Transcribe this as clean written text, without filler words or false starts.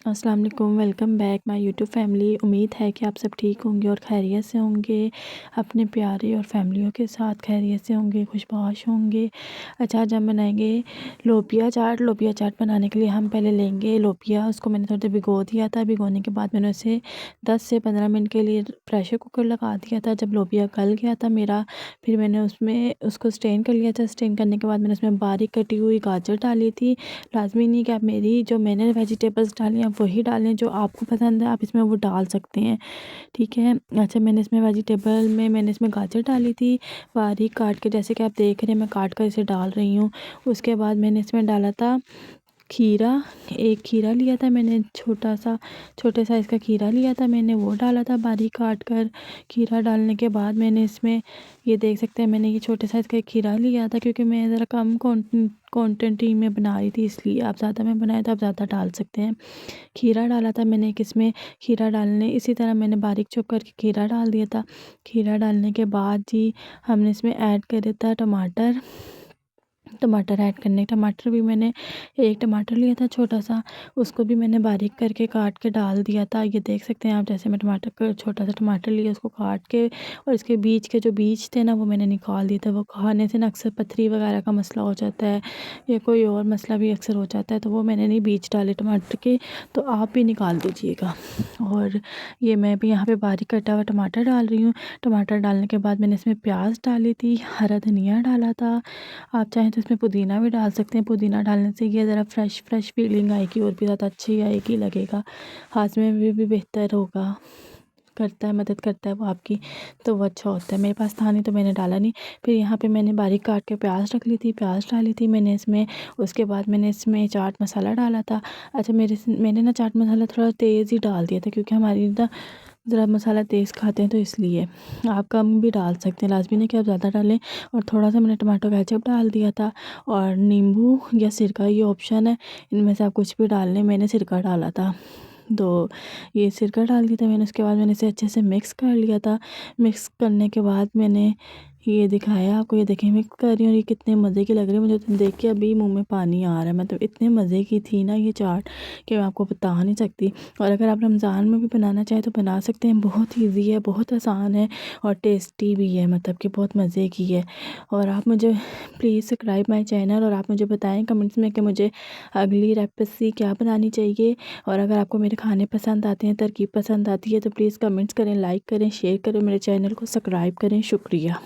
अस्सलाम वालेकुम, welcome back my YouTube family. उम्मीद है कि आप सब ठीक होंगे और खैरियत से होंगे, अपने प्यारे और फैमिलियों के साथ खैरियत से होंगे, खुशबाश होंगे। अच्छा, आज हम बनाएंगे लोबिया चाट। लोबिया चाट बनाने के लिए हम पहले लेंगे लोबिया। उसको मैंने थोड़ी देर भिगो दिया था। भिगोने के बाद मैंने उसे 10 से 15 मिनट के लिए प्रेशर कुकर लगा दिया था। जब लोबिया गल गया था मेरा, फिर मैंने उसमें उसको स्टेन कर लिया था। स्टेन करने के बाद मैंने उसमें बारीक कटी हुई गाजर डाली थी। लाजमी नहीं कि आप मेरी जो मैंने वेजिटेबल्स डाली आप वही डालें, जो आपको पसंद है आप इसमें वो डाल सकते हैं, ठीक है। अच्छा, मैंने इसमें वेजिटेबल में मैंने इसमें गाजर डाली थी बारीक काट के, जैसे कि आप देख रहे हैं मैं काट कर इसे डाल रही हूँ। उसके बाद मैंने इसमें डाला था खीरा। एक खीरा लिया था मैंने, छोटे साइज़ का खीरा लिया था मैंने, वो डाला था बारीक काट कर। खीरा डालने के बाद मैंने इसमें ये देख सकते हैं मैंने ये छोटे साइज़ का एक खीरा लिया था, क्योंकि मैं ज़रा कम क्वांटिटी में बना रही थी, इसलिए आप ज़्यादा में बनाए तो आप ज़्यादा डाल सकते हैं। खीरा डाला था मैंने एक इसमें। खीरा डालने इसी तरह मैंने बारीक चॉप करके खीरा डाल दिया था। खीरा डालने के बाद जी हमने इसमें ऐड कर दिया था टमाटर। टमाटर ऐड करने, टमाटर भी मैंने एक टमाटर लिया था छोटा सा, उसको भी मैंने बारीक करके काट के डाल दिया था। ये देख सकते हैं आप, जैसे मैं टमाटर का छोटा सा टमाटर लिया उसको काट के, और इसके बीच के जो बीज थे ना वो मैंने निकाल दिए थे। वो खाने से ना अक्सर पथरी वगैरह का मसला हो जाता है या कोई और मसला भी अक्सर हो जाता है, तो वो मैंने नहीं बीज डाले टमाटर के, तो आप भी निकाल दीजिएगा। और ये मैं भी यहाँ पे बारीक कटा हुआ टमाटर डाल रही हूँ। टमाटर डालने के बाद मैंने इसमें प्याज डाली थी, हरा धनिया डाला था। आप चाहें तो इसमें पुदीना भी डाल सकते हैं। पुदीना डालने से ये ज़रा फ्रेश फीलिंग आएगी और भी ज़्यादा अच्छी आएगी, लगेगा हाथ में भी बेहतर होगा, करता है मदद करता है वो आपकी, तो वो अच्छा होता है। मेरे पास था नहीं तो मैंने डाला नहीं। फिर यहाँ पे मैंने बारीक काट के प्याज रख ली थी, प्याज डाली थी मैंने इसमें। उसके बाद मैंने इसमें चाट मसाला डाला था। अच्छा, मैंने ना चाट मसाला थोड़ा तेज़ ही डाल दिया था, क्योंकि हमारी ना ज़रा मसाला तेज़ खाते हैं, तो इसलिए आप कम भी डाल सकते हैं, लाजमी नहीं कि आप ज़्यादा डालें। और थोड़ा सा मैंने टमाटो केचप डाल दिया था, और नींबू या सिरका, ये ऑप्शन है, इनमें से आप कुछ भी डाल लें। मैंने सिरका डाला था, तो ये सिरका डाल दिया था मैंने। उसके बाद मैंने इसे अच्छे से मिक्स कर लिया था। मिक्स करने के बाद मैंने ये दिखाया आपको, ये देखें मिक्स कर रही हूँ, ये कितने मज़े की लग रही है मुझे तो देख के अभी मुंह में पानी आ रहा है। मतलब इतने मज़े की थी ना ये चाट कि मैं आपको बता नहीं सकती। और अगर आप रमज़ान में भी बनाना चाहें तो बना सकते हैं, बहुत ईजी है, बहुत आसान है और टेस्टी भी है, मतलब कि बहुत मज़े की है। और आप मुझे प्लीज़ सब्सक्राइब माई चैनल, और आप मुझे बताएं कमेंट्स में कि मुझे अगली रेसिपी क्या बनानी चाहिए। और अगर आपको मेरे खाने पसंद आते हैं, तरकीब पसंद आती है, तो प्लीज़ कमेंट्स करें, लाइक करें, शेयर करें, मेरे चैनल को सब्सक्राइब करें। शुक्रिया।